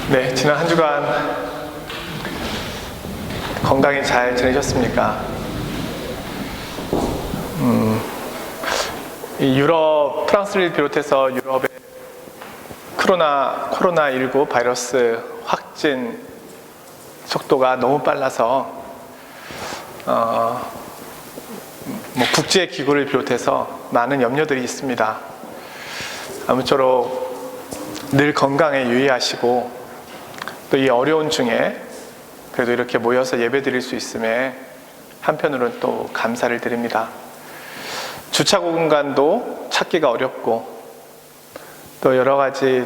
네, 지난 한 주간 건강히 잘 지내셨습니까? 이 유럽, 프랑스를 비롯해서 유럽의 코로나19 바이러스 확진 속도가 너무 빨라서 국제기구를 비롯해서 많은 염려들이 있습니다. 아무쪼록 늘 건강에 유의하시고 또 이 어려운 중에 그래도 이렇게 모여서 예배 드릴 수 있음에 한편으로는 또 감사를 드립니다. 주차 공간도 찾기가 어렵고 또 여러 가지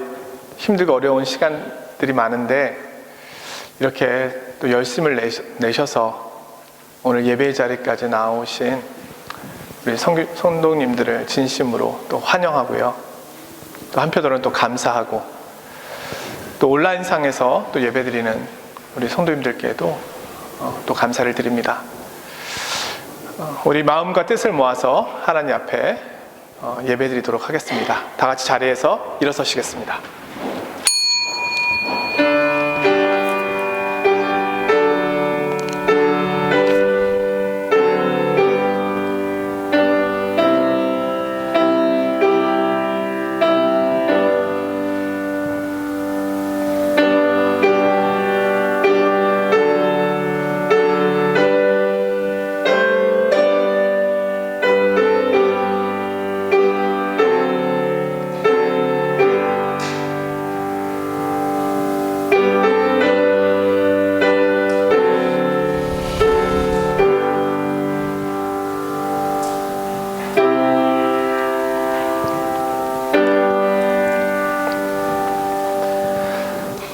힘들고 어려운 시간들이 많은데 이렇게 또 열심을 내셔서 오늘 예배 자리까지 나오신 우리 성도님들을 진심으로 또 환영하고요. 또 한편으로는 또 감사하고 또 온라인상에서 또 예배드리는 우리 성도님들께도 또 감사를 드립니다. 우리 마음과 뜻을 모아서 하나님 앞에 예배드리도록 하겠습니다. 다 같이 자리에서 일어서시겠습니다.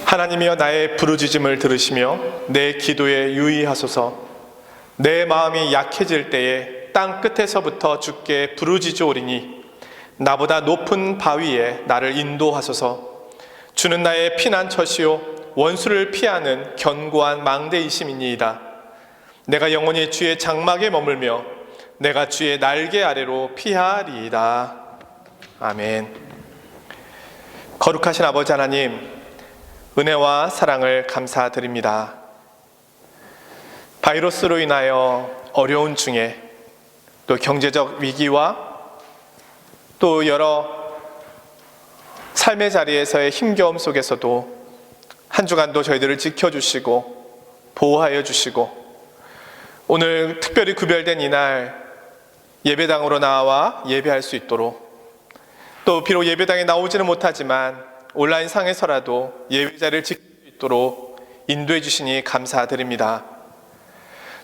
하나님이여 나의 부르짖음을 들으시며 내 기도에 유의하소서. 내 마음이 약해질 때에 땅 끝에서부터 주께 부르짖으오리니 나보다 높은 바위에 나를 인도하소서. 주는 나의 피난처시요 원수를 피하는 견고한 망대이심이니이다. 내가 영원히 주의 장막에 머물며 내가 주의 날개 아래로 피하리이다. 아멘. 거룩하신 아버지 하나님, 은혜와 사랑을 감사드립니다. 바이러스로 인하여 어려운 중에 또 경제적 위기와 또 여러 삶의 자리에서의 힘겨움 속에서도 한 주간도 저희들을 지켜주시고 보호하여 주시고 오늘 특별히 구별된 이날 예배당으로 나와 예배할 수 있도록 또 비록 예배당에 나오지는 못하지만 온라인 상에서라도 예배자를 지킬 수 있도록 인도해 주시니 감사드립니다.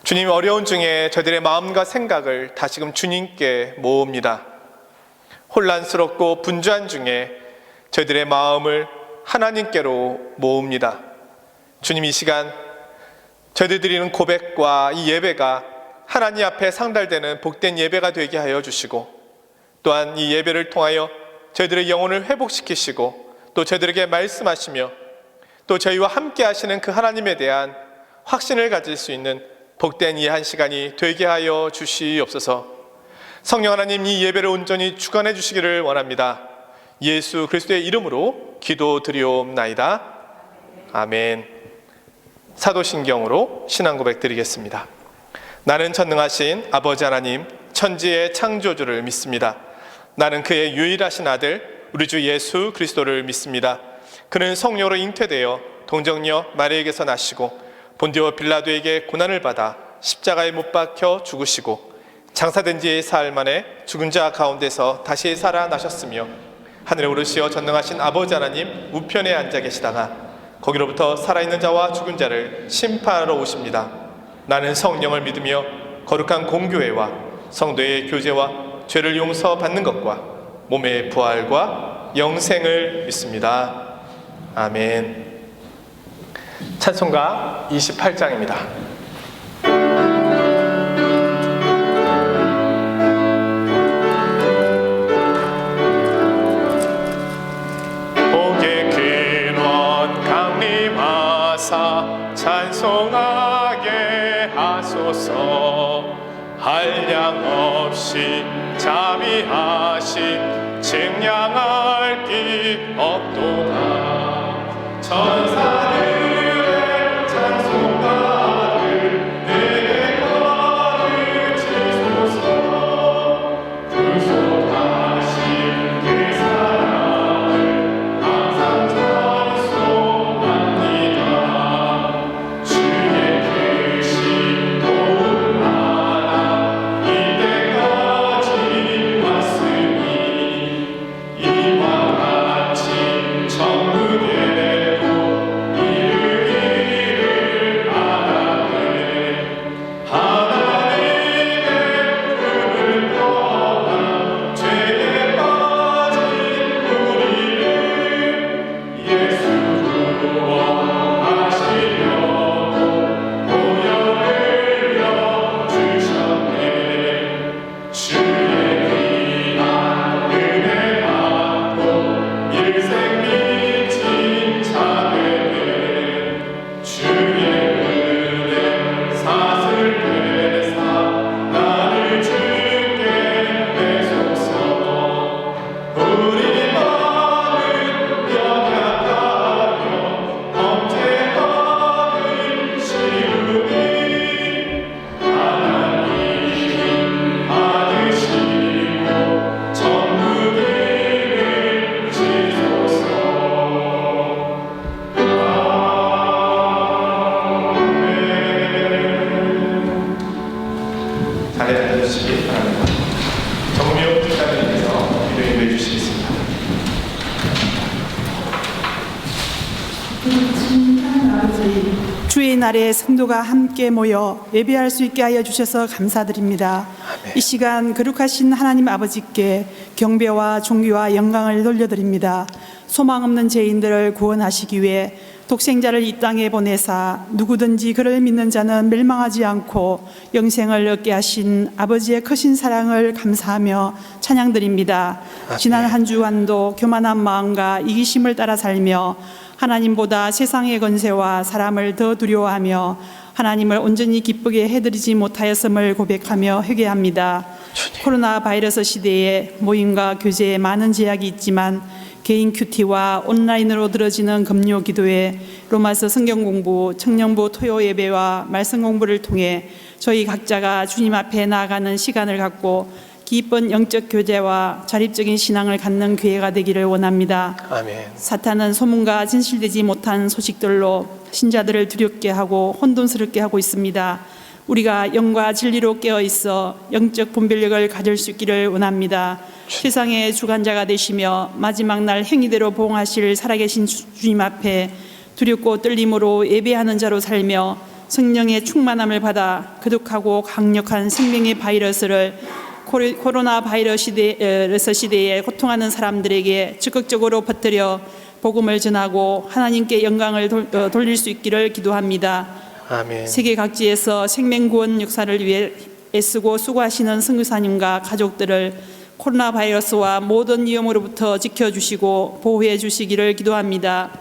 주님, 어려운 중에 저희들의 마음과 생각을 다시금 주님께 모읍니다. 혼란스럽고 분주한 중에 저희들의 마음을 하나님께로 모읍니다. 주님, 이 시간 저희들 드리는 고백과 이 예배가 하나님 앞에 상달되는 복된 예배가 되게 하여 주시고 또한 이 예배를 통하여 저희들의 영혼을 회복시키시고 또 저희들에게 말씀하시며 또 저희와 함께 하시는 그 하나님에 대한 확신을 가질 수 있는 복된 이 한 시간이 되게 하여 주시옵소서. 성령 하나님, 이 예배를 온전히 주관해 주시기를 원합니다. 예수 그리스도의 이름으로 기도드리옵나이다. 아멘. 사도신경으로 신앙 고백 드리겠습니다. 나는 전능하신 아버지 하나님, 천지의 창조주를 믿습니다. 나는 그의 유일하신 아들 우리 주 예수 그리스도를 믿습니다. 그는 성령으로 잉태되어 동정녀 마리아에게서 나시고 본디오 빌라도에게 고난을 받아 십자가에 못 박혀 죽으시고 장사된 지 사흘 만에 죽은 자 가운데서 다시 살아나셨으며 하늘에 오르시어 전능하신 아버지 하나님 우편에 앉아 계시다가 거기로부터 살아있는 자와 죽은 자를 심판하러 오십니다. 나는 성령을 믿으며 거룩한 공교회와 성도의 교제와 죄를 용서받는 것과 몸의 부활과 영생을 믿습니다. 아멘. 찬송가 28장입니다. 복의 근원 강림하사 찬송하게 하소서. 한량없이 자비하신 증량할 길 없도다. 천사 주의 날에 성도가 함께 모여 예배할 수 있게 하여 주셔서 감사드립니다. 아멘. 이 시간 거룩하신 하나님 아버지께 경배와 존귀와 영광을 돌려드립니다. 소망 없는 죄인들을 구원하시기 위해 독생자를 이 땅에 보내사 누구든지 그를 믿는 자는 멸망하지 않고 영생을 얻게 하신 아버지의 크신 사랑을 감사하며 찬양드립니다. 지난 한 주간도 교만한 마음과 이기심을 따라 살며 하나님보다 세상의 권세와 사람을 더 두려워하며 하나님을 온전히 기쁘게 해드리지 못하였음을 고백하며 회개합니다. 코로나 바이러스 시대에 모임과 교제에 많은 제약이 있지만 개인 큐티와 온라인으로 들어지는 금요 기도회, 로마서 성경 공부, 청년부 토요 예배와 말씀 공부를 통해 저희 각자가 주님 앞에 나아가는 시간을 갖고 기쁜 영적 교제와 자립적인 신앙을 갖는 기회가 되기를 원합니다. 아멘. 사탄은 소문과 진실되지 못한 소식들로 신자들을 두렵게 하고 혼돈스럽게 하고 있습니다. 우리가 영과 진리로 깨어 있어 영적 분별력을 가질 수 있기를 원합니다. 세상의 주관자가 되시며 마지막 날 행위대로 보응하실 살아계신 주님 앞에 두렵고 떨림으로 예배하는 자로 살며 성령의 충만함을 받아 거룩하고 강력한 생명의 바이러스를 코로나 바이러스 시대에 고통하는 사람들에게 적극적으로 퍼뜨려 복음을 전하고 하나님께 영광을 돌릴 수 있기를 기도합니다. 아멘. 세계 각지에서 생명구원 역사를 위해 애쓰고 수고하시는 선교사님과 가족들을 코로나 바이러스와 모든 위험으로부터 지켜주시고 보호해 주시기를 기도합니다.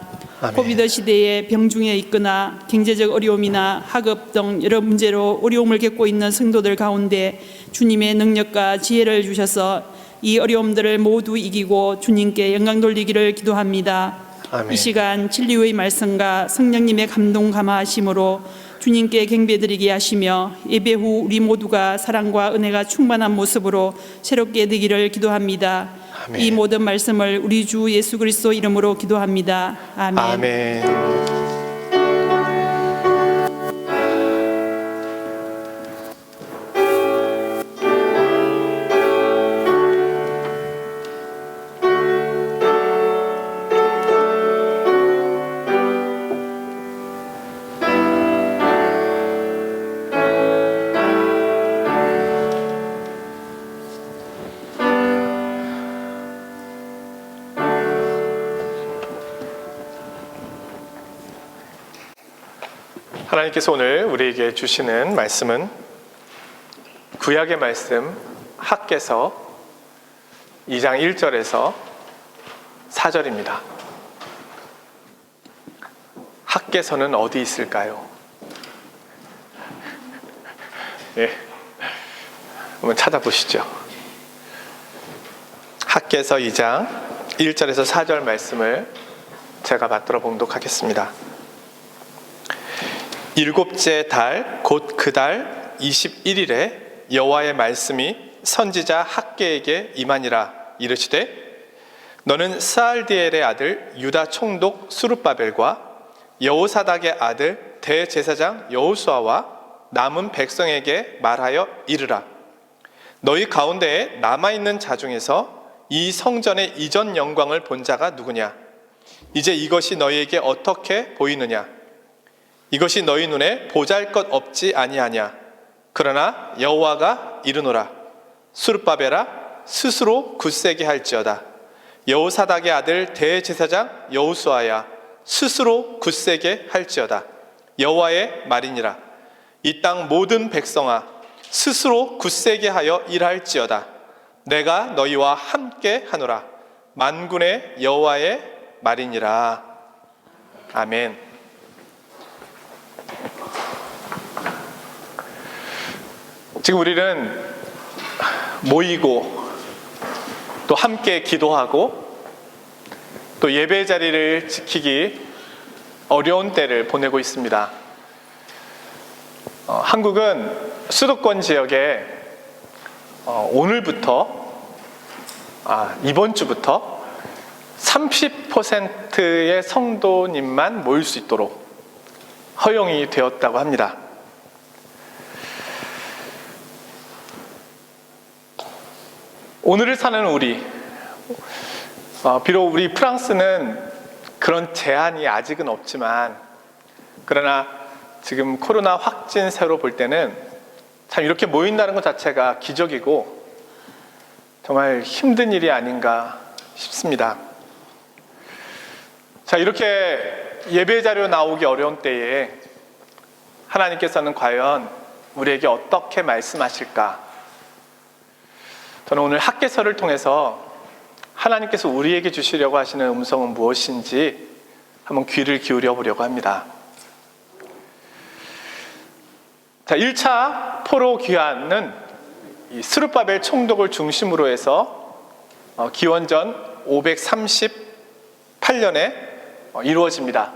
아멘. 코비드 시대에 병중에 있거나 경제적 어려움이나 학업 등 여러 문제로 어려움을 겪고 있는 성도들 가운데 주님의 능력과 지혜를 주셔서 이 어려움들을 모두 이기고 주님께 영광 돌리기를 기도합니다. 아멘. 이 시간 진리의 말씀과 성령님의 감동 감화하심으로 주님께 경배드리게 하시며 예배 후 우리 모두가 사랑과 은혜가 충만한 모습으로 새롭게 되기를 기도합니다. 아멘. 이 모든 말씀을 우리 주 예수 그리스도 이름으로 기도합니다. 아멘. 아멘. 하나님께서 오늘 우리에게 주시는 말씀은 구약의 말씀 학개서 2장 1절에서 4절입니다. 학개서는 어디 있을까요? 네, 한번 찾아보시죠. 학개서 2장 1절에서 4절 말씀을 제가 받들어 봉독하겠습니다. 일곱째 달 곧 그 달 21일에 여호와의 말씀이 선지자 학개에게 임하니라. 이르시되 너는 스알디엘의 아들 유다 총독 스룹바벨과 여호사닥의 아들 대제사장 여호수아와 남은 백성에게 말하여 이르라. 너희 가운데에 남아있는 자 중에서 이 성전의 이전 영광을 본 자가 누구냐? 이제 이것이 너희에게 어떻게 보이느냐? 이것이 너희 눈에 보잘것 없지 아니하냐? 그러나 여호와가 이르노라. 스룹바벨아 스스로 굳세게 할지어다. 여호사닥의 아들 대제사장 여호수아야 스스로 굳세게 할지어다. 여호와의 말이니라. 이 땅 모든 백성아 스스로 굳세게 하여 일할지어다. 내가 너희와 함께 하노라. 만군의 여호와의 말이니라. 아멘. 지금 우리는 모이고 또 함께 기도하고 또 예배 자리를 지키기 어려운 때를 보내고 있습니다. 한국은 수도권 지역에 오늘부터 이번 주부터 30%의 성도님만 모일 수 있도록 허용이 되었다고 합니다. 오늘을 사는 우리, 비록 우리 프랑스는 그런 제한이 아직은 없지만, 그러나 지금 코로나 확진세로 볼 때는 참 이렇게 모인다는 것 자체가 기적이고 정말 힘든 일이 아닌가 싶습니다. 자, 이렇게 예배 자료 나오기 어려운 때에 하나님께서는 과연 우리에게 어떻게 말씀하실까? 저는 오늘 학개서를 통해서 하나님께서 우리에게 주시려고 하시는 음성은 무엇인지 한번 귀를 기울여 보려고 합니다. 자, 1차 포로 귀환은 이 스룹바벨 총독을 중심으로 해서 기원전 538년에 이루어집니다.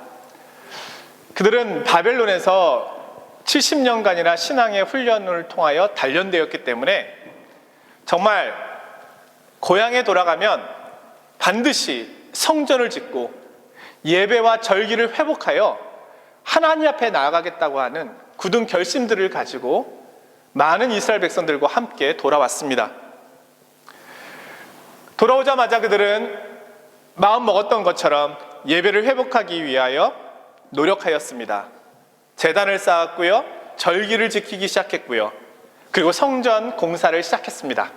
그들은 바벨론에서 70년간이나 신앙의 훈련을 통하여 단련되었기 때문에 정말 고향에 돌아가면 반드시 성전을 짓고 예배와 절기를 회복하여 하나님 앞에 나아가겠다고 하는 굳은 결심들을 가지고 많은 이스라엘 백성들과 함께 돌아왔습니다. 돌아오자마자 그들은 마음 먹었던 것처럼 예배를 회복하기 위하여 노력하였습니다. 제단을 쌓았고요, 절기를 지키기 시작했고요, 그리고 성전 공사를 시작했습니다.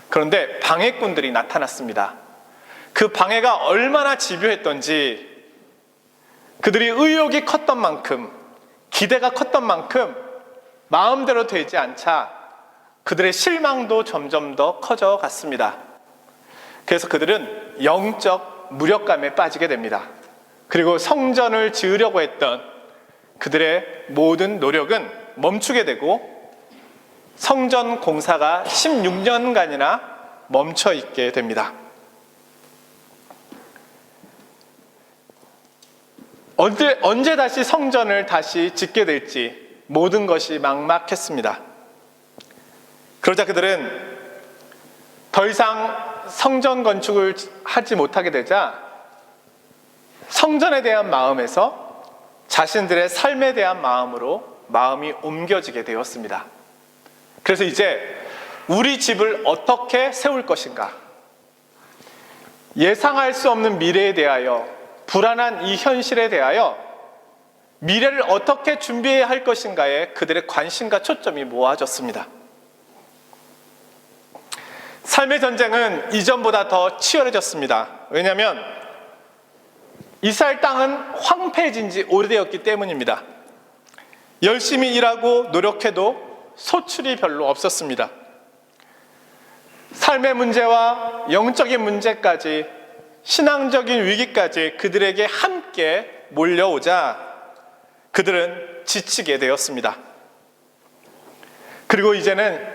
그런데 방해꾼들이 나타났습니다. 그 방해가 얼마나 집요했던지 그들이 의욕이 컸던 만큼, 기대가 컸던 만큼 마음대로 되지 않자 그들의 실망도 점점 더 커져 갔습니다. 그래서 그들은 영적 무력감에 빠지게 됩니다. 그리고 성전을 지으려고 했던 그들의 모든 노력은 멈추게 되고 성전 공사가 16년간이나 멈춰 있게 됩니다. 언제 다시 성전을 다시 짓게 될지 모든 것이 막막했습니다. 그러자 그들은 더 이상 성전 건축을 하지 못하게 되자 성전에 대한 마음에서 자신들의 삶에 대한 마음으로 마음이 옮겨지게 되었습니다. 그래서 이제 우리 집을 어떻게 세울 것인가? 예상할 수 없는 미래에 대하여, 불안한 이 현실에 대하여 미래를 어떻게 준비해야 할 것인가에 그들의 관심과 초점이 모아졌습니다. 삶의 전쟁은 이전보다 더 치열해졌습니다. 왜냐하면 이스라엘 땅은 황폐해진 지 오래되었기 때문입니다. 열심히 일하고 노력해도 소출이 별로 없었습니다. 삶의 문제와 영적인 문제까지, 신앙적인 위기까지 그들에게 함께 몰려오자 그들은 지치게 되었습니다. 그리고 이제는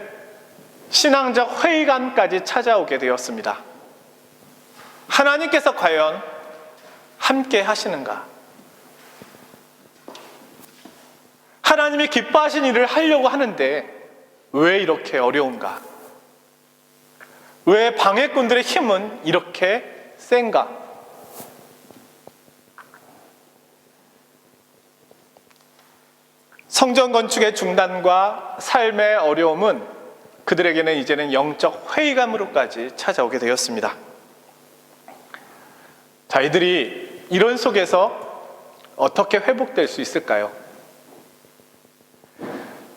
신앙적 회의감까지 찾아오게 되었습니다. 하나님께서 과연 함께 하시는가? 하나님이 기뻐하신 일을 하려고 하는데 왜 이렇게 어려운가? 왜 방해꾼들의 힘은 이렇게 센가? 성전 건축의 중단과 삶의 어려움은 그들에게는 이제는 영적 회의감으로까지 찾아오게 되었습니다. 자, 이들이 이런 속에서 어떻게 회복될 수 있을까요?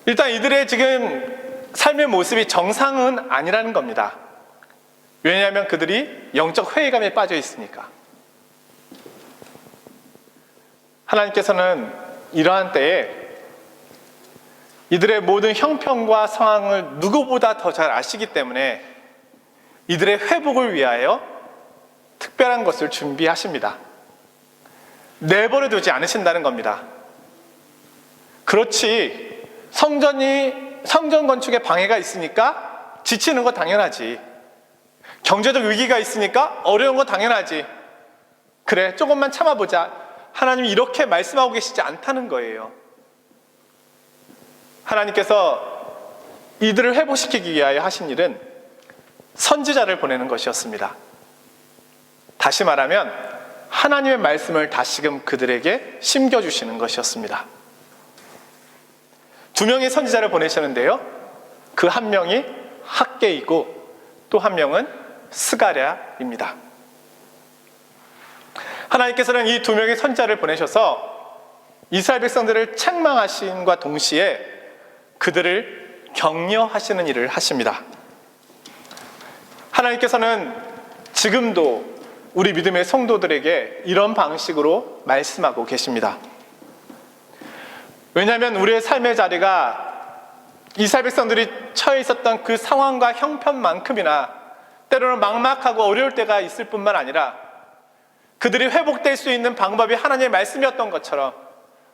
일단 이들의 지금 삶의 모습이 정상은 아니라는 겁니다. 왜냐하면 그들이 영적 회의감에 빠져 있으니까. 하나님께서는 이러한 때에 이들의 모든 형편과 상황을 누구보다 더 잘 아시기 때문에 이들의 회복을 위하여 특별한 것을 준비하십니다. 내버려 두지 않으신다는 겁니다. 그렇지, 성전 건축에 방해가 있으니까 지치는 거 당연하지. 경제적 위기가 있으니까 어려운 거 당연하지. 그래, 조금만 참아보자. 하나님이 이렇게 말씀하고 계시지 않다는 거예요. 하나님께서 이들을 회복시키기 위하여 하신 일은 선지자를 보내는 것이었습니다. 다시 말하면 하나님의 말씀을 다시금 그들에게 심겨주시는 것이었습니다. 2명의 선지자를 보내셨는데요, 그 한 명이 학개이고 또 한 명은 스가랴입니다. 하나님께서는 이 두 명의 선지자를 보내셔서 이스라엘 백성들을 책망하심과 동시에 그들을 격려하시는 일을 하십니다. 하나님께서는 지금도 우리 믿음의 성도들에게 이런 방식으로 말씀하고 계십니다. 왜냐하면 우리의 삶의 자리가 이스라엘 백성들이 처해 있었던 그 상황과 형편만큼이나 때로는 막막하고 어려울 때가 있을 뿐만 아니라 그들이 회복될 수 있는 방법이 하나님의 말씀이었던 것처럼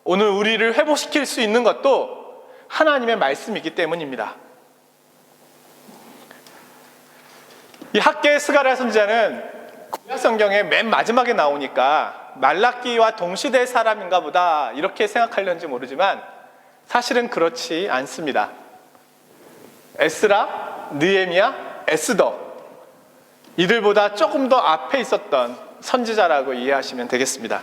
오늘 우리를 회복시킬 수 있는 것도 하나님의 말씀이기 때문입니다. 이 학개의 스가랴 선지자는 구약 성경의 맨 마지막에 나오니까 말라기와 동시대의 사람인가 보다 이렇게 생각하려는지 모르지만 사실은 그렇지 않습니다. 에스라, 느헤미야, 에스더 이들보다 조금 더 앞에 있었던 선지자라고 이해하시면 되겠습니다.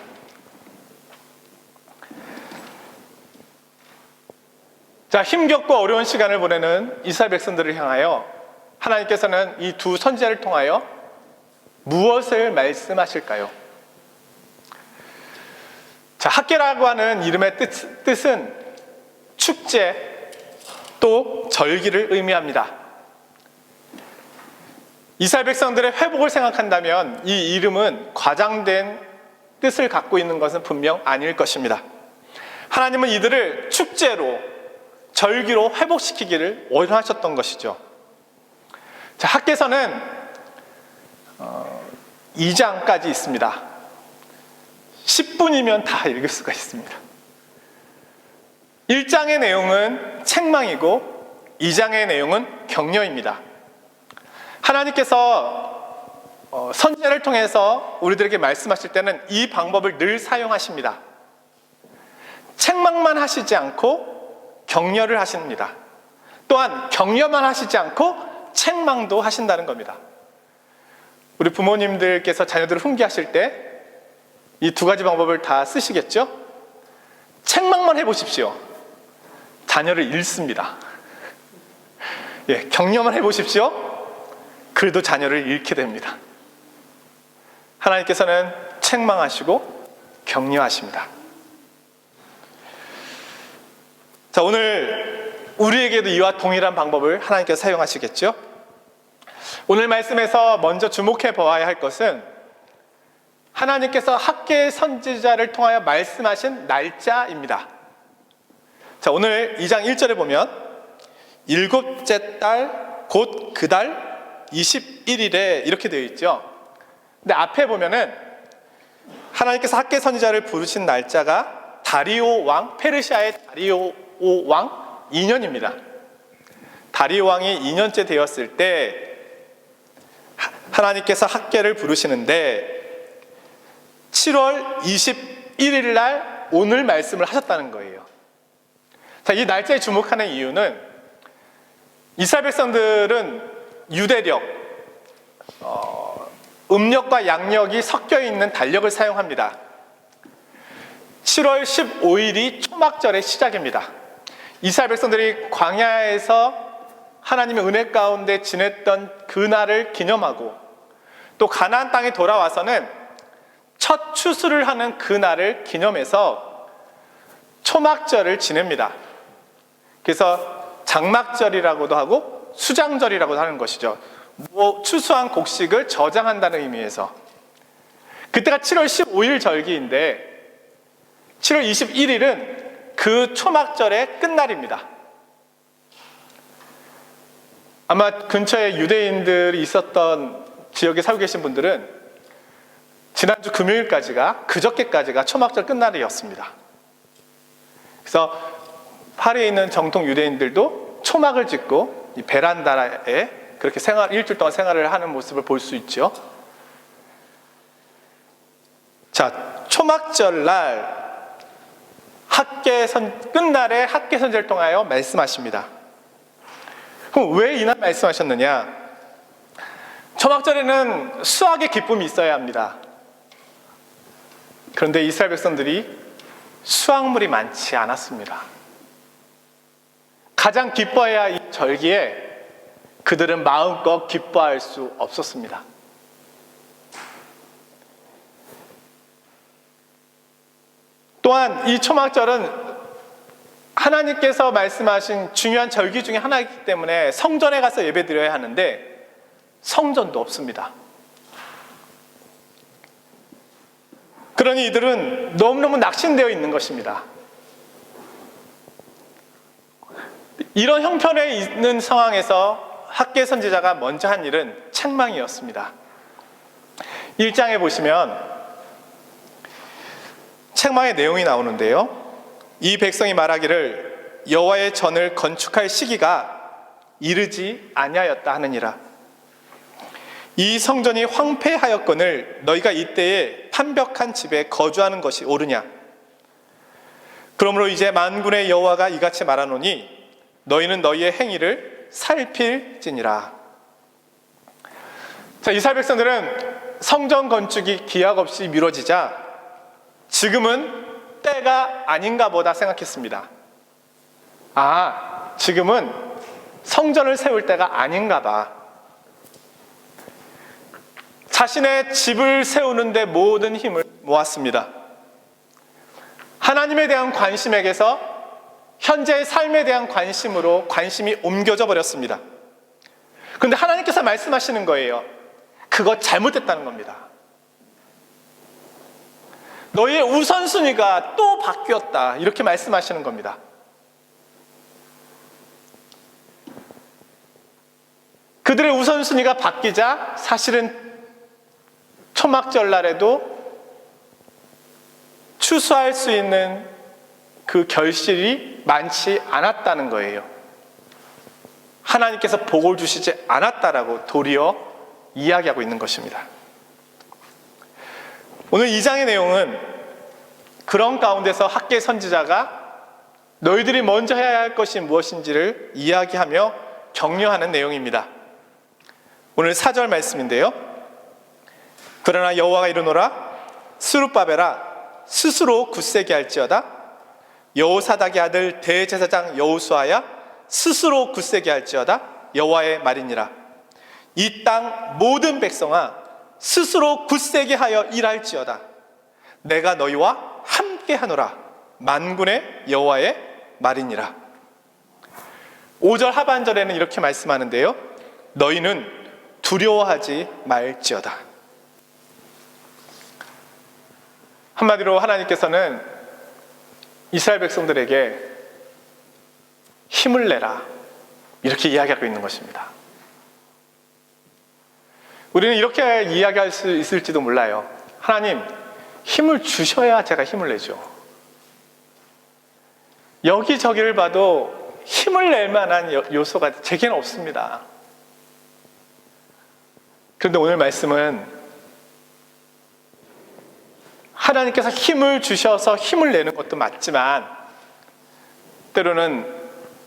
자, 힘겹고 어려운 시간을 보내는 이스라엘 백성들을 향하여 하나님께서는 이 두 선지자를 통하여 무엇을 말씀하실까요? 자, 학개라고 하는 이름의 뜻은 축제 또 절기를 의미합니다. 이스라엘 백성들의 회복을 생각한다면 이 이름은 과장된 뜻을 갖고 있는 것은 분명 아닐 것입니다. 하나님은 이들을 축제로 절기로 회복시키기를 원하셨던 것이죠. 자, 학개서는 2장까지 있습니다. 10분이면 다 읽을 수가 있습니다. 1장의 내용은 책망이고 2장의 내용은 격려입니다. 하나님께서 선지자를 통해서 우리들에게 말씀하실 때는 이 방법을 늘 사용하십니다. 책망만 하시지 않고 격려를 하십니다. 또한 격려만 하시지 않고 책망도 하신다는 겁니다. 우리 부모님들께서 자녀들을 훈계하실 때 이 두 가지 방법을 다 쓰시겠죠? 책망만 해보십시오. 자녀를 잃습니다. 예, 격려만 해보십시오. 그래도 자녀를 잃게 됩니다. 하나님께서는 책망하시고 격려하십니다. 자, 오늘 우리에게도 이와 동일한 방법을 하나님께서 사용하시겠죠? 오늘 말씀에서 먼저 주목해 보아야 할 것은 하나님께서 학개의 선지자를 통하여 말씀하신 날짜입니다. 자, 오늘 2장 1절에 보면 일곱째 달 곧 그 달 21일에 이렇게 되어 있죠. 근데 앞에 보면은 하나님께서 학개 선지자를 부르신 날짜가 다리오 왕, 페르시아의 다리오 왕 2년입니다. 다리오 왕이 2년째 되었을 때 하나님께서 학개를 부르시는데 7월 21일 날 오늘 말씀을 하셨다는 거예요. 자, 이 날짜에 주목하는 이유는 이스라엘 백성들은 유대력, 음력과 양력이 섞여 있는 달력을 사용합니다. 7월 15일이 초막절의 시작입니다. 이스라엘 백성들이 광야에서 하나님의 은혜 가운데 지냈던 그날을 기념하고 또 가나안 땅에 돌아와서는 첫 추수를 하는 그날을 기념해서 초막절을 지냅니다. 그래서 장막절이라고도 하고 수장절이라고도 하는 것이죠. 추수한 곡식을 저장한다는 의미에서. 그때가 7월 15일 절기인데 7월 21일은 그 초막절의 끝날입니다. 아마 근처에 유대인들이 있었던 지역에 살고 계신 분들은 지난주 금요일까지가, 그저께까지가 초막절 끝날이었습니다. 그래서 파리에 있는 정통 유대인들도 초막을 짓고 이 베란다에 그렇게 일주일 동안 생활을 하는 모습을 볼 수 있죠. 자, 초막절 날 끝날에 학개 선지자를 통하여 말씀하십니다. 그럼 왜 이날 말씀하셨느냐? 초막절에는 수확의 기쁨이 있어야 합니다. 그런데 이스라엘 백성들이 수확물이 많지 않았습니다. 가장 기뻐해야 할 이 절기에 그들은 마음껏 기뻐할 수 없었습니다. 또한 이 초막절은 하나님께서 말씀하신 중요한 절기 중에 하나이기 때문에 성전에 가서 예배드려야 하는데 성전도 없습니다. 그러니 이들은 너무너무 낙심되어 있는 것입니다. 이런 형편에 있는 상황에서 학개 선지자가 먼저 한 일은 책망이었습니다. 1장에 보시면 책망의 내용이 나오는데요. 이 백성이 말하기를 여호와의 전을 건축할 시기가 이르지 아니하였다 하느니라. 이 성전이 황폐하였거늘 너희가 이때에 판벽한 집에 거주하는 것이 옳으냐. 그러므로 이제 만군의 여호와가 이같이 말하노니 너희는 너희의 행위를 살필지니라. 자, 이스라엘 백성들은 성전 건축이 기약 없이 미뤄지자 지금은 때가 아닌가 보다 생각했습니다. 지금은 성전을 세울 때가 아닌가 봐. 자신의 집을 세우는데 모든 힘을 모았습니다. 하나님에 대한 관심에게서 현재의 삶에 대한 관심으로 관심이 옮겨져 버렸습니다. 그런데 하나님께서 말씀하시는 거예요. 그거 잘못됐다는 겁니다. 너희의 우선순위가 또 바뀌었다. 이렇게 말씀하시는 겁니다. 그들의 우선순위가 바뀌자 사실은 초막절날에도 추수할 수 있는 그 결실이 많지 않았다는 거예요. 하나님께서 복을 주시지 않았다라고 도리어 이야기하고 있는 것입니다. 오늘 2장의 내용은 그런 가운데서 학개 선지자가 너희들이 먼저 해야 할 것이 무엇인지를 이야기하며 격려하는 내용입니다. 오늘 4절 말씀인데요. 그러나 여호와가 이르노라 스룹바벨아 스스로 굳세게 할지어다. 여호사닥의 아들 대제사장 여호수아야 스스로 굳세게 할지어다. 여호와의 말이니라. 이 땅 모든 백성아 스스로 굳세게 하여 일할지어다. 내가 너희와 함께 하노라. 만군의 여호와의 말이니라. 5절 하반절에는 이렇게 말씀하는데요. 너희는 두려워하지 말지어다. 한마디로 하나님께서는 이스라엘 백성들에게 힘을 내라 이렇게 이야기하고 있는 것입니다. 우리는 이렇게 이야기할 수 있을지도 몰라요. 하나님, 힘을 주셔야 제가 힘을 내죠. 여기저기를 봐도 힘을 낼 만한 요소가 제게는 없습니다. 그런데 오늘 말씀은 하나님께서 힘을 주셔서 힘을 내는 것도 맞지만 때로는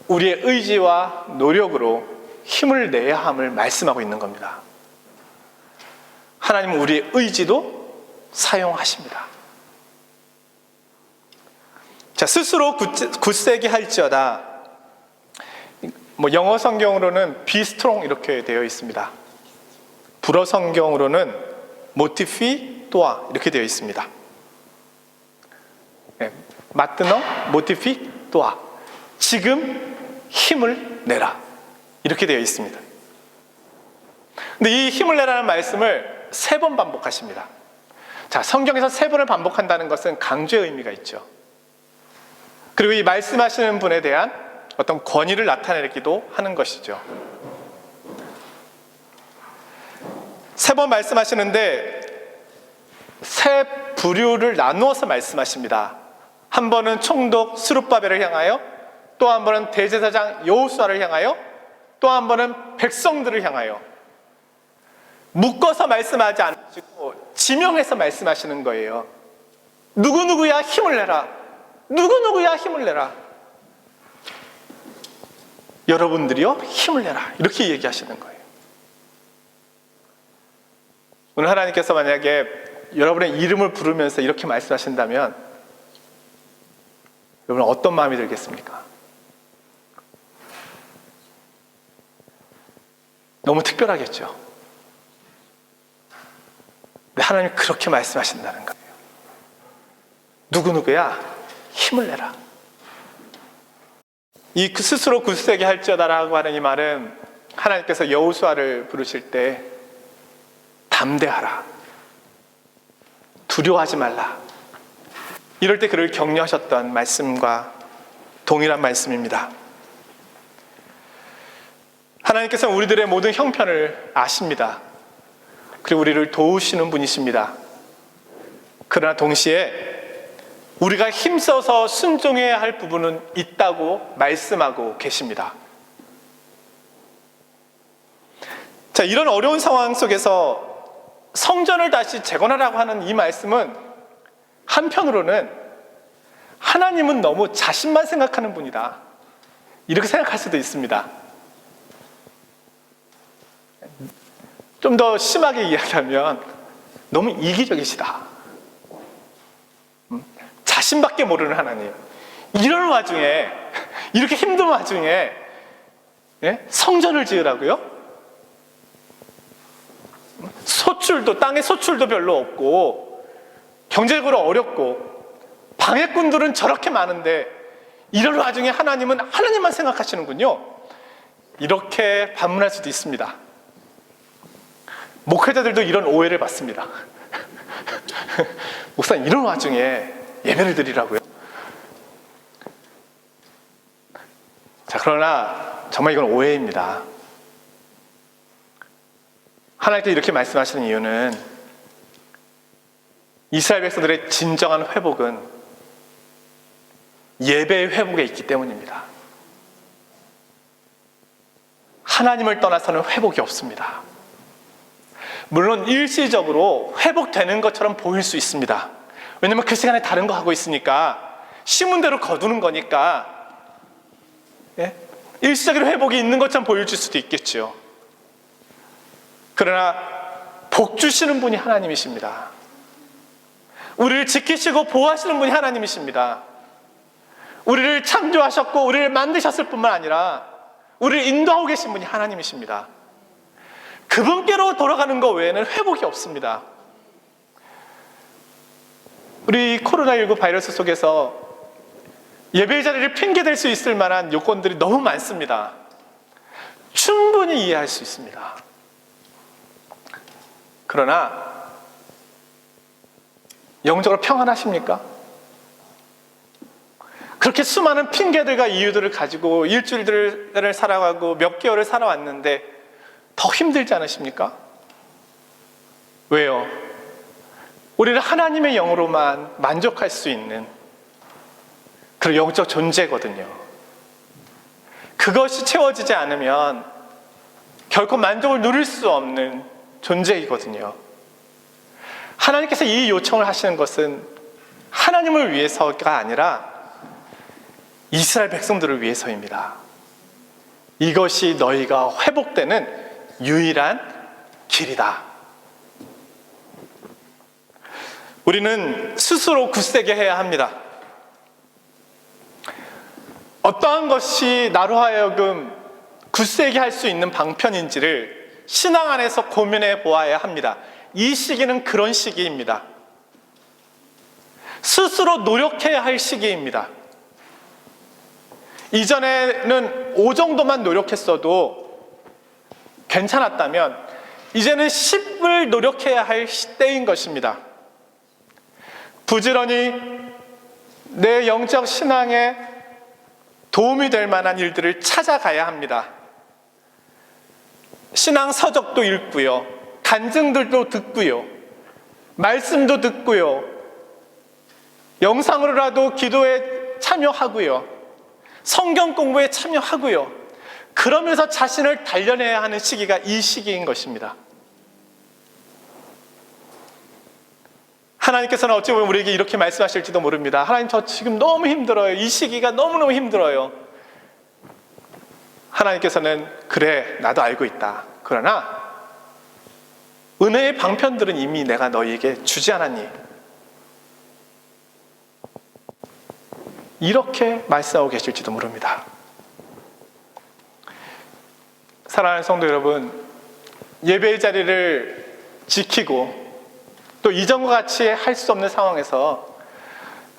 우리의 의지와 노력으로 힘을 내야 함을 말씀하고 있는 겁니다. 하나님은 우리의 의지도 사용하십니다. 자, 스스로 굳세게 할지어다. 영어 성경으로는 be strong 이렇게 되어 있습니다. 불어 성경으로는 모티피 또아 이렇게 되어 있습니다. 마트너 모티피 또아 지금 힘을 내라 이렇게 되어 있습니다. 근데 이 힘을 내라는 말씀을 3번 반복하십니다. 자, 성경에서 3번을 반복한다는 것은 강조의 의미가 있죠. 그리고 이 말씀하시는 분에 대한 어떤 권위를 나타내기도 하는 것이죠. 3번 말씀하시는데 3 부류를 나누어서 말씀하십니다. 한 번은 총독 스룹바벨을 향하여, 또 한 번은 대제사장 여호수아를 향하여, 또 한 번은 백성들을 향하여 묶어서 말씀하지 않으시고 지명해서 말씀하시는 거예요. 누구누구야 힘을 내라. 누구누구야 힘을 내라. 여러분들이요 힘을 내라. 이렇게 얘기하시는 거예요. 오늘 하나님께서 만약에 여러분의 이름을 부르면서 이렇게 말씀하신다면 여러분은 어떤 마음이 들겠습니까? 너무 특별하겠죠. 근데 하나님이 그렇게 말씀하신다는 거예요. 누구누구야, 힘을 내라. 이 스스로 굳세게 할지어다라고 하는 이 말은 하나님께서 여호수아를 부르실 때 담대하라, 두려워하지 말라, 이럴 때 그를 격려하셨던 말씀과 동일한 말씀입니다. 하나님께서는 우리들의 모든 형편을 아십니다. 그리고 우리를 도우시는 분이십니다. 그러나 동시에 우리가 힘써서 순종해야 할 부분은 있다고 말씀하고 계십니다. 자, 이런 어려운 상황 속에서 성전을 다시 재건하라고 하는 이 말씀은 한편으로는 하나님은 너무 자신만 생각하는 분이다, 이렇게 생각할 수도 있습니다. 좀 더 심하게 이야기하면 너무 이기적이시다, 자신밖에 모르는 하나님, 이런 와중에, 이렇게 힘든 와중에 성전을 지으라고요? 소출도, 땅의 소출도 별로 없고 경제적으로 어렵고 방해꾼들은 저렇게 많은데 이런 와중에 하나님은 하나님만 생각하시는군요, 이렇게 반문할 수도 있습니다. 목회자들도 이런 오해를 받습니다. 목사님, 이런 와중에 예배를 드리라고요? 자, 그러나 정말 이건 오해입니다. 하나님께서 이렇게 말씀하시는 이유는 이스라엘 백성들의 진정한 회복은 예배의 회복에 있기 때문입니다. 하나님을 떠나서는 회복이 없습니다. 물론 일시적으로 회복되는 것처럼 보일 수 있습니다. 왜냐면 그 시간에 다른 거 하고 있으니까, 심은 대로 거두는 거니까 일시적인 회복이 있는 것처럼 보일 수도 있겠죠. 그러나 복 주시는 분이 하나님이십니다. 우리를 지키시고 보호하시는 분이 하나님이십니다. 우리를 창조하셨고 우리를 만드셨을 뿐만 아니라 우리를 인도하고 계신 분이 하나님이십니다. 그분께로 돌아가는 것 외에는 회복이 없습니다. 우리 코로나19 바이러스 속에서 예배의 자리를 핑계댈 수 있을 만한 요건들이 너무 많습니다. 충분히 이해할 수 있습니다. 그러나 영적으로 평안하십니까? 그렇게 수많은 핑계들과 이유들을 가지고 일주일들을 살아가고 몇 개월을 살아왔는데 더 힘들지 않으십니까? 왜요? 우리는 하나님의 영으로만 만족할 수 있는 그런 영적 존재거든요. 그것이 채워지지 않으면 결코 만족을 누릴 수 없는 존재이거든요. 하나님께서 이 요청을 하시는 것은 하나님을 위해서가 아니라 이스라엘 백성들을 위해서입니다. 이것이 너희가 회복되는 유일한 길이다. 우리는 스스로 굳세게 해야 합니다. 어떠한 것이 나로 하여금 굳세게 할 수 있는 방편인지를 신앙 안에서 고민해 보아야 합니다. 이 시기는 그런 시기입니다. 스스로 노력해야 할 시기입니다. 이전에는 5 정도만 노력했어도 괜찮았다면 이제는 10을 노력해야 할 때인 것입니다. 부지런히 내 영적 신앙에 도움이 될 만한 일들을 찾아가야 합니다. 신앙 서적도 읽고요, 간증들도 듣고요, 말씀도 듣고요, 영상으로라도 기도에 참여하고요, 성경 공부에 참여하고요, 그러면서 자신을 단련해야 하는 시기가 이 시기인 것입니다. 하나님께서는 어찌 보면 우리에게 이렇게 말씀하실지도 모릅니다. 하나님, 저 지금 너무 힘들어요. 이 시기가 너무너무 힘들어요. 하나님께서는 그래, 나도 알고 있다. 그러나 은혜의 방편들은 이미 내가 너희에게 주지 않았니? 이렇게 말씀하고 계실지도 모릅니다. 사랑하는 성도 여러분, 예배의 자리를 지키고 또 이전과 같이 할 수 없는 상황에서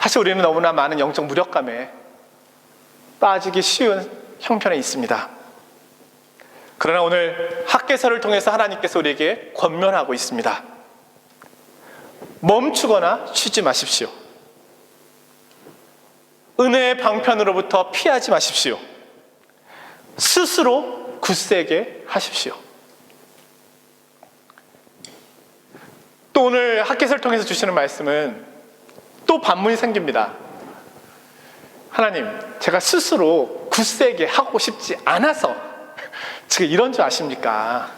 사실 우리는 너무나 많은 영적 무력감에 빠지기 쉬운 형편에 있습니다. 그러나 오늘 학개서를 통해서 하나님께서 우리에게 권면하고 있습니다. 멈추거나 쉬지 마십시오. 은혜의 방편으로부터 피하지 마십시오. 스스로 굳세게 하십시오. 또 오늘 학개서를 통해서 주시는 말씀은 또 반문이 생깁니다. 하나님, 제가 스스로 굳세게 하고 싶지 않아서 지금 이런 줄 아십니까?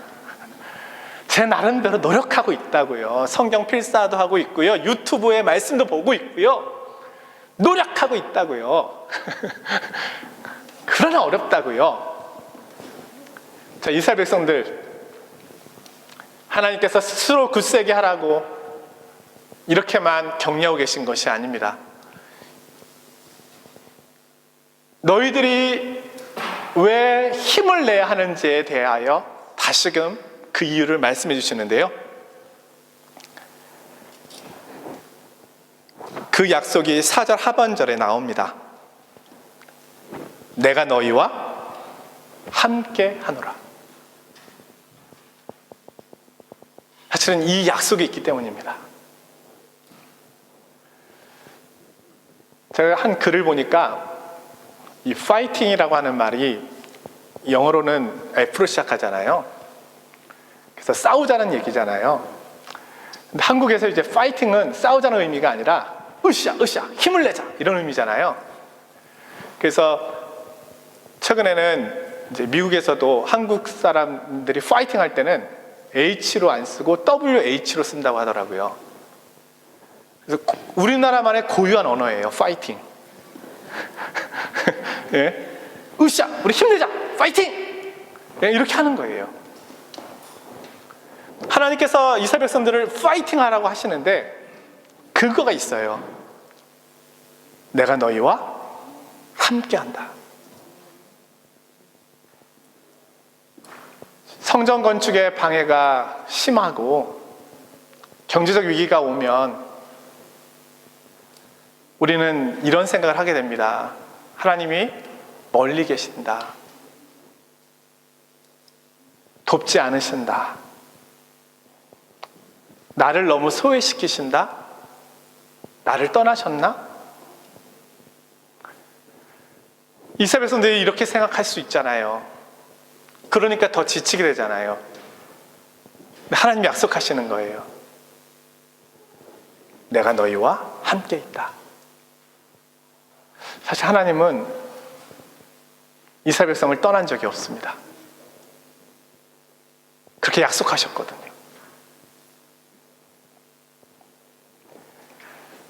제 나름대로 노력하고 있다고요. 성경 필사도 하고 있고요. 유튜브에 말씀도 보고 있고요. 노력하고 있다고요. 그러나 어렵다고요. 자, 이스라엘 백성들, 하나님께서 스스로 굳세게 하라고 이렇게만 격려하고 계신 것이 아닙니다. 너희들이 왜 힘을 내야 하는지에 대하여 다시금 그 이유를 말씀해 주시는데요. 그 약속이 4절 하반절에 나옵니다. 내가 너희와 함께 하노라. 사실은 이 약속이 있기 때문입니다. 제가 한 글을 보니까 이 파이팅이라고 하는 말이 영어로는 F로 시작하잖아요. 그래서 싸우자는 얘기잖아요. 근데 한국에서 이제 파이팅은 싸우자는 의미가 아니라 으쌰 힘을 내자 이런 의미잖아요. 그래서 최근에는 이제 미국에서도 한국 사람들이 파이팅 할 때는 H로 안 쓰고 WH로 쓴다고 하더라고요. 그래서 우리나라만의 고유한 언어예요. 파이팅. 예? 으쌰 우리 힘내자 파이팅. 예, 이렇게 하는 거예요. 하나님께서 이스라엘 백성들을 파이팅 하라고 하시는데 그거가 있어요. 내가 너희와 함께 한다. 성전 건축에 방해가 심하고 경제적 위기가 오면 우리는 이런 생각을 하게 됩니다. 하나님이 멀리 계신다. 돕지 않으신다. 나를 너무 소외시키신다. 나를 떠나셨나? 이스라엘 백성들이 이렇게 생각할 수 있잖아요. 그러니까 더 지치게 되잖아요. 하나님이 약속하시는 거예요. 내가 너희와 함께 있다. 사실 하나님은 이스라엘 백성을 떠난 적이 없습니다. 그렇게 약속하셨거든요.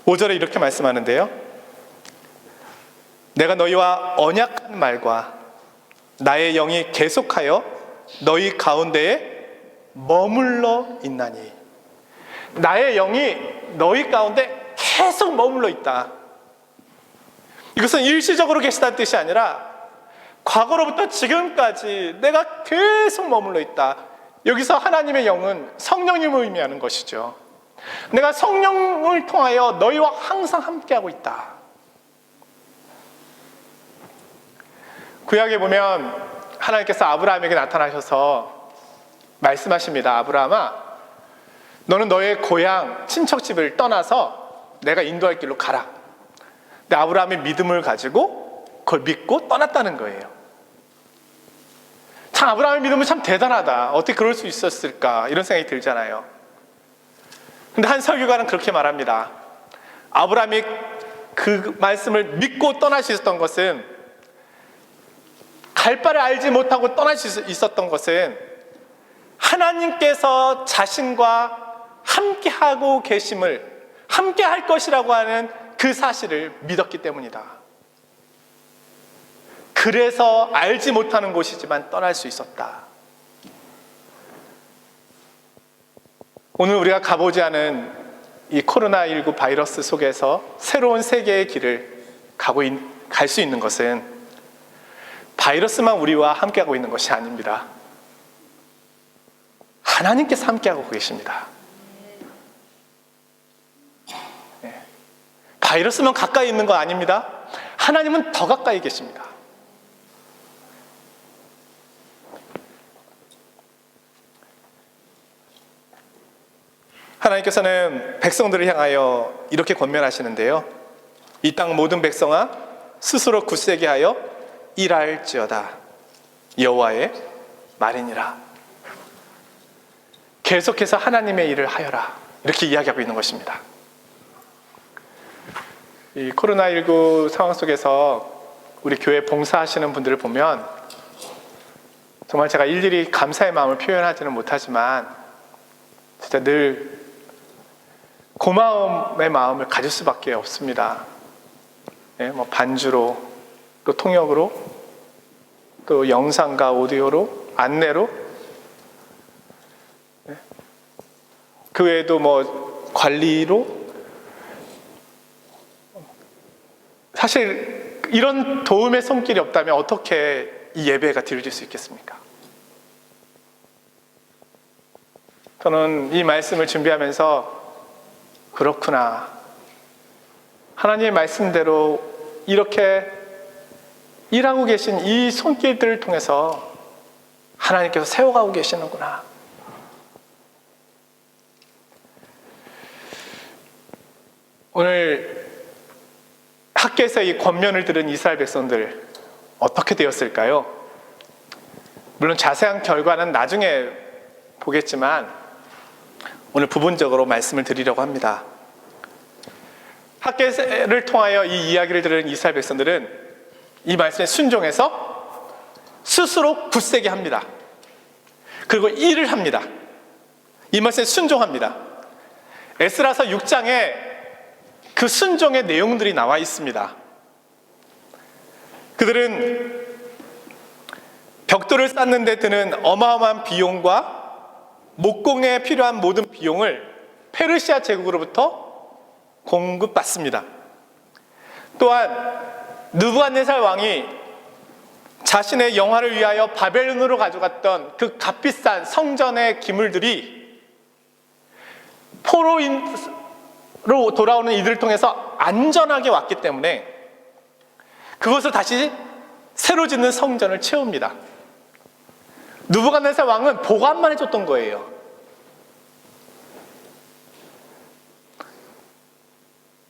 5절에 이렇게 말씀하는데요. 내가 너희와 언약한 말과 나의 영이 계속하여 너희 가운데에 머물러 있나니. 나의 영이 너희 가운데 계속 머물러 있다. 이것은 일시적으로 계시다는 뜻이 아니라 과거로부터 지금까지 내가 계속 머물러 있다. 여기서 하나님의 영은 성령님을 의미하는 것이죠. 내가 성령을 통하여 너희와 항상 함께하고 있다. 구약에 보면 하나님께서 아브라함에게 나타나셔서 말씀하십니다. 아브라함아, 너는 너의 고향 친척집을 떠나서 내가 인도할 길로 가라. 근데 아브라함이 믿음을 가지고 그걸 믿고 떠났다는 거예요. 참 아브라함의 믿음은 참 대단하다. 어떻게 그럴 수 있었을까 이런 생각이 들잖아요. 근데 한 설교가는 그렇게 말합니다. 아브라함이 그 말씀을 믿고 떠날 수 있었던 것은, 갈 바를 알지 못하고 떠날 수 있었던 것은 하나님께서 자신과 함께하고 계심을, 함께할 것이라고 하는 그 사실을 믿었기 때문이다. 그래서 알지 못하는 곳이지만 떠날 수 있었다. 오늘 우리가 가보지 않은 이 코로나19 바이러스 속에서 새로운 세계의 길을 갈 수 있는 것은 바이러스만 우리와 함께하고 있는 것이 아닙니다. 하나님께서 함께하고 계십니다. 바이러스만 가까이 있는 거 아닙니다. 하나님은 더 가까이 계십니다. 하나님께서는 백성들을 향하여 이렇게 권면하시는데요. 이 땅 모든 백성아 스스로 굳세게 하여 일할지어다. 여호와의 말이니라. 계속해서 하나님의 일을 하여라. 이렇게 이야기하고 있는 것입니다. 이 코로나19 상황 속에서 우리 교회 봉사하시는 분들을 보면 정말 제가 일일이 감사의 마음을 표현하지는 못하지만 진짜 늘 고마움의 마음을 가질 수밖에 없습니다. 네, 뭐 반주로, 또 통역으로, 또 영상과 오디오로, 안내로, 네. 그 외에도 뭐 관리로. 사실 이런 도움의 손길이 없다면 어떻게 이 예배가 드려질 수 있겠습니까? 저는 이 말씀을 준비하면서 그렇구나, 하나님의 말씀대로 이렇게 일하고 계신 이 손길들을 통해서 하나님께서 세워가고 계시는구나. 오늘 학교에서 이 권면을 들은 이스라엘 백성들 어떻게 되었을까요? 물론 자세한 결과는 나중에 보겠지만 오늘 부분적으로 말씀을 드리려고 합니다. 학계를 통하여 이 이야기를 들은 이스라엘 백성들은 이 말씀에 순종해서 스스로 굳세게 합니다. 그리고 일을 합니다. 이 말씀에 순종합니다. 에스라서 6장에 그 순종의 내용들이 나와 있습니다. 그들은 벽돌을 쌓는 데 드는 어마어마한 비용과 목공에 필요한 모든 비용을 페르시아 제국으로부터 공급받습니다. 또한 느부갓네살 왕이 자신의 영화를 위하여 바벨론으로 가져갔던 그 값비싼 성전의 기물들이 포로로 돌아오는 이들을 통해서 안전하게 왔기 때문에 그것을 다시 새로 짓는 성전을 채웁니다. 느부갓네살 왕은 보관만 해줬던 거예요.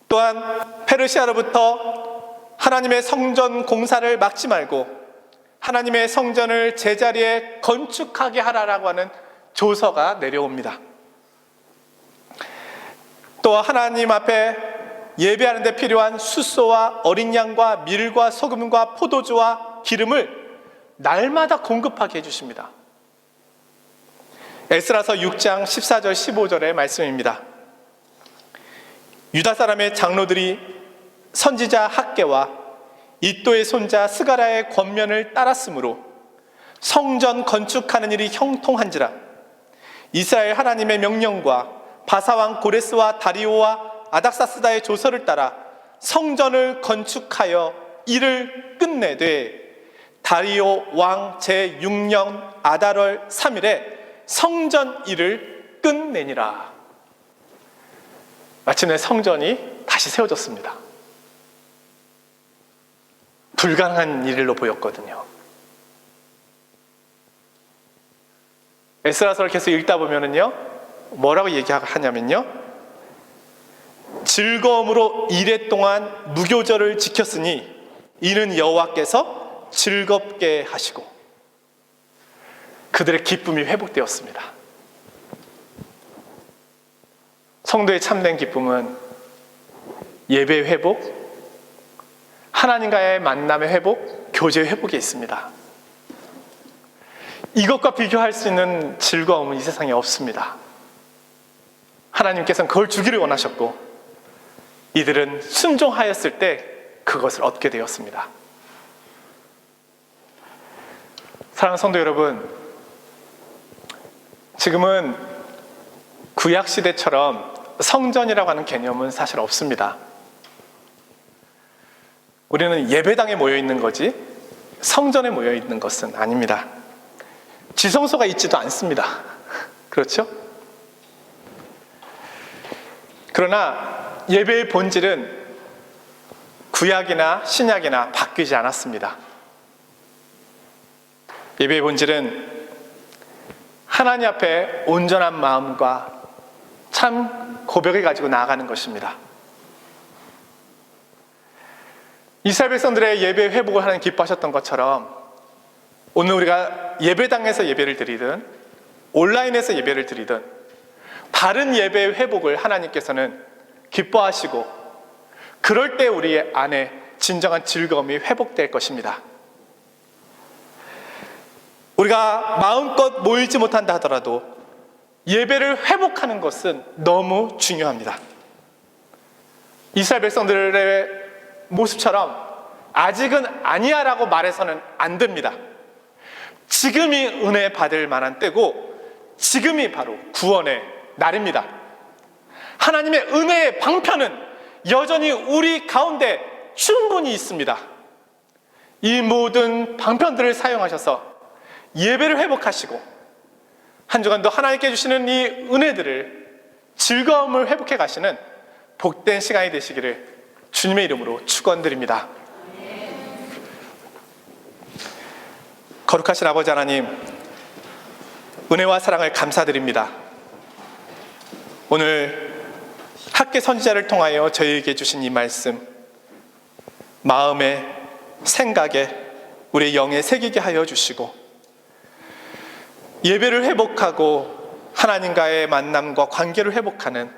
또한 페르시아로부터 하나님의 성전 공사를 막지 말고 하나님의 성전을 제자리에 건축하게 하라라고 하는 조서가 내려옵니다. 또 하나님 앞에 예배하는 데 필요한 숫소와 어린 양과 밀과 소금과 포도주와 기름을 날마다 공급하게 해주십니다. 에스라서 6장 14절 15절의 말씀입니다. 유다 사람의 장로들이 선지자 학개와 이또의 손자 스가랴의 권면을 따랐으므로 성전 건축하는 일이 형통한지라. 이스라엘 하나님의 명령과 바사왕 고레스와 다리오와 아닥사스다의 조서를 따라 성전을 건축하여 일을 끝내되 다리오 왕 제6년 아달월 3일에 성전 일을 끝내니라. 마침내 성전이 다시 세워졌습니다. 불가능한 일로 보였거든요. 에스라서를 계속 읽다 보면은요, 뭐라고 얘기하냐면요, 즐거움으로 이레 동안 무교절을 지켰으니 이는 여호와께서 즐겁게 하시고, 그들의 기쁨이 회복되었습니다. 성도의 참된 기쁨은 예배 회복, 하나님과의 만남의 회복, 교제 회복에 있습니다. 이것과 비교할 수 있는 즐거움은 이 세상에 없습니다. 하나님께서는 그걸 주기를 원하셨고 이들은 순종하였을 때 그것을 얻게 되었습니다. 사랑하는 성도 여러분, 지금은 구약시대처럼 성전이라고 하는 개념은 사실 없습니다. 우리는 예배당에 모여 있는 거지 성전에 모여 있는 것은 아닙니다. 지성소가 있지도 않습니다. 그렇죠? 그러나 예배의 본질은 구약이나 신약이나 바뀌지 않았습니다. 예배의 본질은 하나님 앞에 온전한 마음과 참 고백을 가지고 나아가는 것입니다. 이스라엘 백성들의 예배 회복을 하나님 기뻐하셨던 것처럼 오늘 우리가 예배당에서 예배를 드리든 온라인에서 예배를 드리든 바른 예배의 회복을 하나님께서는 기뻐하시고 그럴 때 우리 안에 진정한 즐거움이 회복될 것입니다. 우리가 마음껏 모이지 못한다 하더라도 예배를 회복하는 것은 너무 중요합니다. 이스라엘 백성들의 모습처럼 아직은 아니야 라고 말해서는 안 됩니다. 지금이 은혜 받을 만한 때고 지금이 바로 구원의 날입니다. 하나님의 은혜의 방편은 여전히 우리 가운데 충분히 있습니다. 이 모든 방편들을 사용하셔서 예배를 회복하시고 한 주간도 하나님께 주시는 이 은혜들을 즐거움을 회복해 가시는 복된 시간이 되시기를 주님의 이름으로 축원드립니다. 거룩하신 아버지 하나님, 은혜와 사랑을 감사드립니다. 오늘 학계 선지자를 통하여 저희에게 주신 이 말씀, 마음에, 생각에, 우리의 영에 새기게 하여 주시고 예배를 회복하고 하나님과의 만남과 관계를 회복하는,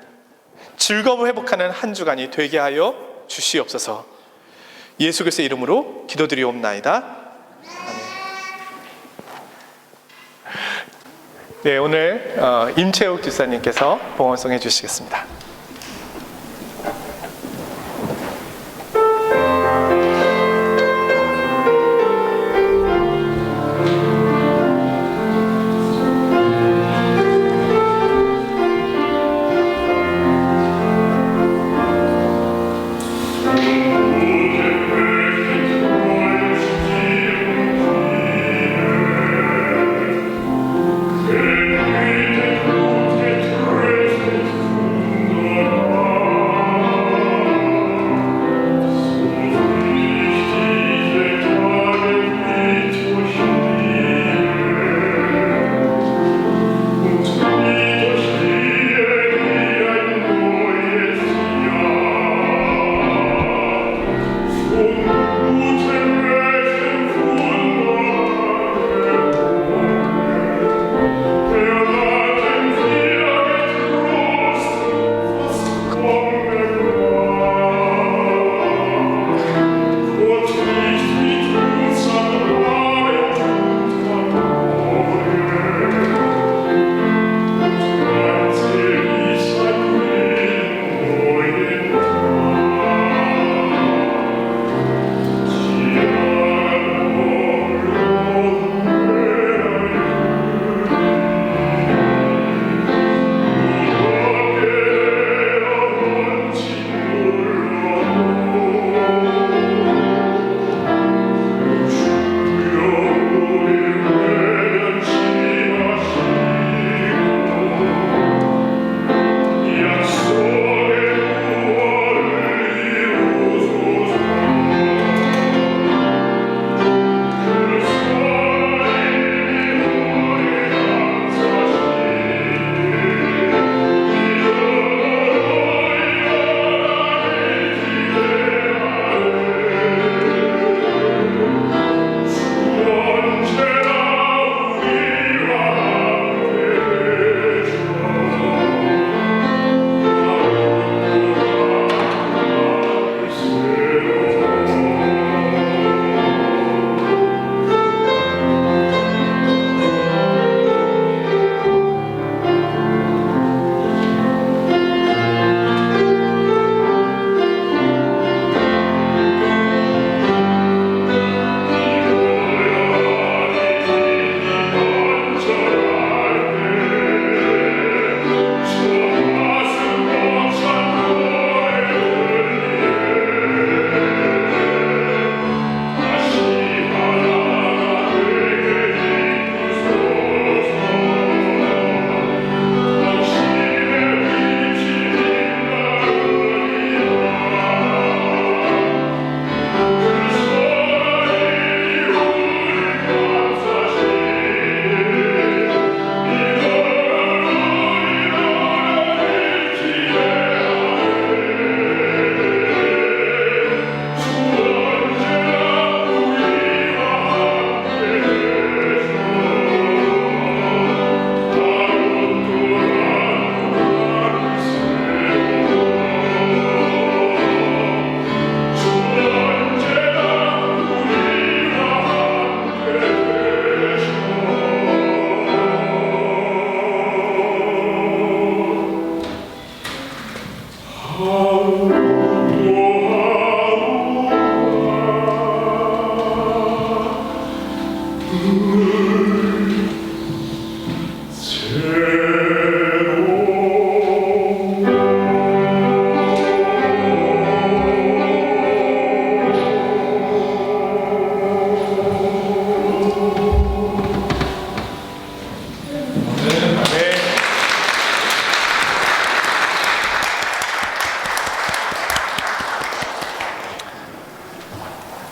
즐거움을 회복하는 한 주간이 되게 하여 주시옵소서. 예수 그리스도의 이름으로 기도드리옵나이다. 아멘. 네, 오늘 임채욱 집사님께서 봉헌송해 주시겠습니다.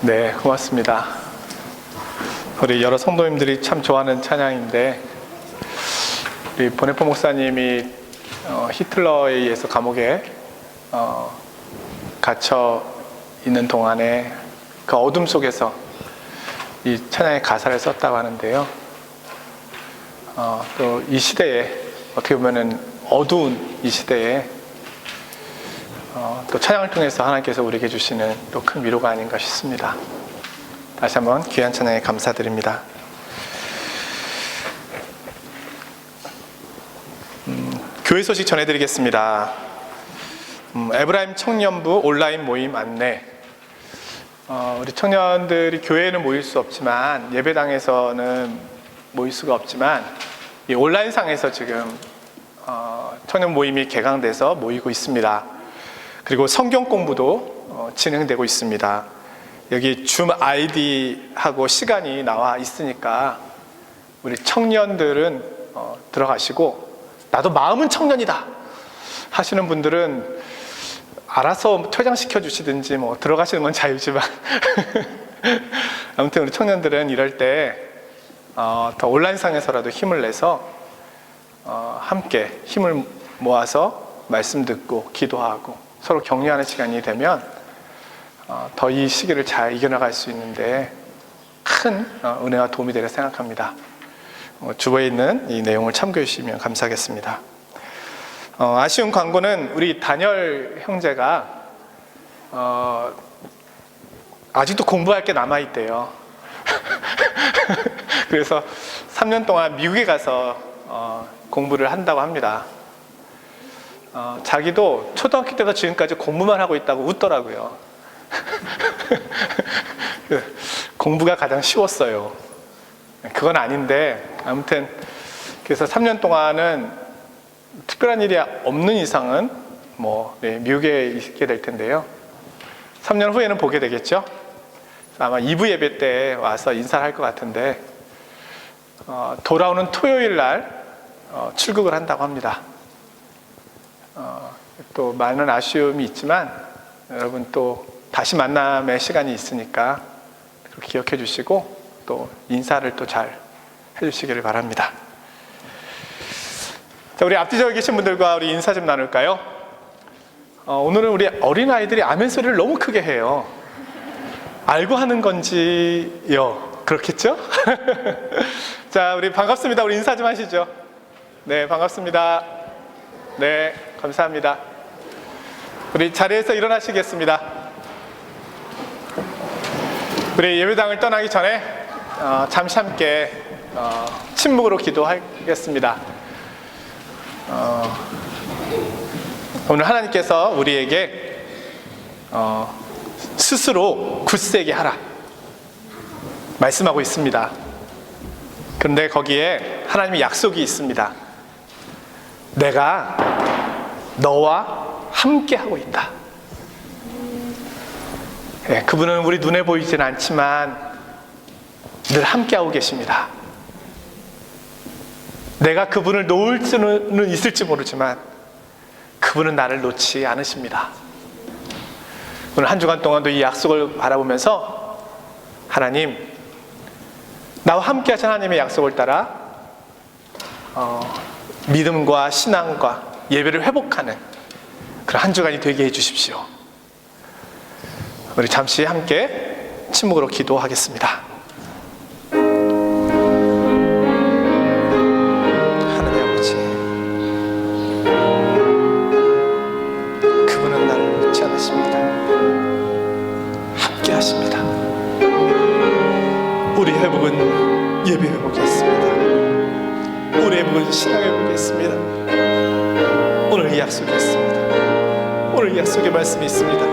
네, 고맙습니다. 우리 여러 성도님들이 참 좋아하는 찬양인데, 우리 보네포 목사님이 히틀러에 의해서 감옥에 갇혀 있는 동안에 그 어둠 속에서 이 찬양의 가사를 썼다고 하는데요. 또 이 시대에, 어떻게 보면은 어두운 이 시대에 또 찬양을 통해서 하나님께서 우리에게 주시는 또 큰 위로가 아닌가 싶습니다. 다시 한번 귀한 찬양에 감사드립니다. 교회 소식 전해드리겠습니다. 에브라임 청년부 온라인 모임 안내. 우리 청년들이 교회에는 모일 수 없지만, 예배당에서는 모일 수가 없지만, 이 온라인상에서 지금 청년 모임이 개강돼서 모이고 있습니다. 그리고 성경 공부도 진행되고 있습니다. 여기 줌 아이디하고 시간이 나와 있으니까 우리 청년들은 들어가시고, 나도 마음은 청년이다 하시는 분들은 알아서 퇴장시켜 주시든지 뭐 들어가시는 건 자유지만 아무튼 우리 청년들은 이럴 때 더 온라인상에서라도 힘을 내서 함께 힘을 모아서 말씀 듣고 기도하고 서로 격려하는 시간이 되면 더 이 시기를 잘 이겨나갈 수 있는데 큰 은혜와 도움이 되리라 생각합니다. 주보에 있는 이 내용을 참고해 주시면 감사하겠습니다. 아쉬운 광고는 우리 단열 형제가 아직도 공부할 게 남아있대요. 그래서 3년 동안 미국에 가서 공부를 한다고 합니다. 자기도 초등학교 때부터 지금까지 공부만 하고 있다고 웃더라고요. 공부가 가장 쉬웠어요. 그건 아닌데, 아무튼 그래서 3년 동안은 특별한 일이 없는 이상은 미국에 있게 될 텐데요. 3년 후에는 보게 되겠죠. 아마 2부 예배 때 와서 인사를 할 것 같은데, 돌아오는 토요일 날 출국을 한다고 합니다. 또 많은 아쉬움이 있지만 여러분 또 다시 만남의 시간이 있으니까 기억해 주시고 또 인사를 또 잘 해주시기를 바랍니다. 자, 우리 앞뒤쪽에 계신 분들과 우리 인사 좀 나눌까요? 오늘은 우리 어린아이들이 아멘 소리를 너무 크게 해요. 알고 하는 건지요? 그렇겠죠? 자, 우리 반갑습니다. 우리 인사 좀 하시죠. 네, 반갑습니다. 네, 감사합니다. 우리 자리에서 일어나시겠습니다. 우리 예배당을 떠나기 전에 잠시 함께 침묵으로 기도하겠습니다. 오늘 하나님께서 우리에게 스스로 굳세게 하라 말씀하고 있습니다. 그런데 거기에 하나님의 약속이 있습니다. 내가 너와 함께 하고 있다. 네, 그분은 우리 눈에 보이진 않지만 늘 함께 하고 계십니다. 내가 그분을 놓을 수는 있을지 모르지만 그분은 나를 놓지 않으십니다. 오늘 한 주간 동안도 이 약속을 바라보면서 하나님, 나와 함께 하신 하나님의 약속을 따라 믿음과 신앙과 예배를 회복하는 그런 한 주간이 되게 해주십시오. 우리 잠시 함께 침묵으로 기도하겠습니다. 하나님 아버지, 그분은 나를 놓지 않으십니다. 함께 하십니다. 우리 회복은 예배 회복이 있습니다. 우리 회복은 신앙 회복이 있습니다. 오늘 이 약속이 있습니다. 오늘 이 약속의 말씀이 있습니다.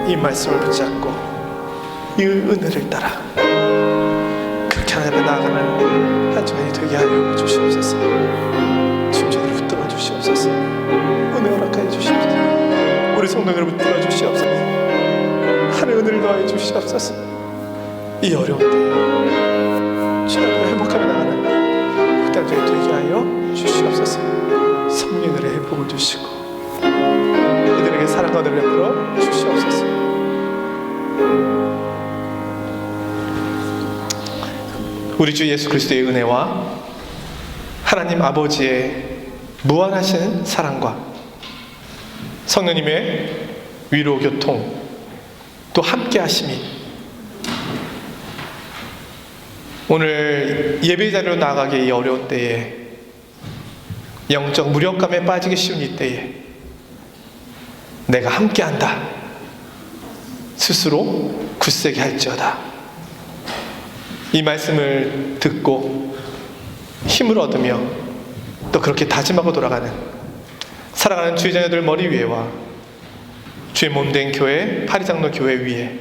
이 말씀을 붙잡고 이 은혜를 따라 그렇게 하나님 앞에 나아가는 한 주간이 되게 하여 주시옵소서. 주님을 붙들어 주시옵소서. 은혜 허락하여 주시옵소서. 우리 성도들을 붙들어 주시옵소서. 하늘의 은혜를 더하여 주시옵소서. 이 어려운 때에 주님을 회복하며 나가는 그 땅에 되게 하여 주시옵소서. 성령의 은혜의 회복을 주시고 이들에게 사랑과 은혜를 베풀어 주시옵소서. 우리 주 예수 그리스도의 은혜와 하나님 아버지의 무한하신 사랑과 성령님의 위로 교통 또 함께 하심이 오늘 예배 자리로 나가기 어려운 때에 영적 무력감에 빠지기 쉬운 이 때에 내가 함께한다 스스로 굳세게 할지어다 이 말씀을 듣고 힘을 얻으며 또 그렇게 다짐하고 돌아가는 사랑하는 주의 자녀들 머리 위에와 주의 몸된 교회 파리장로 교회 위에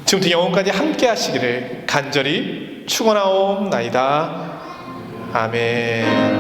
지금부터 영원까지 함께 하시기를 간절히 축원하옵나이다. 아멘.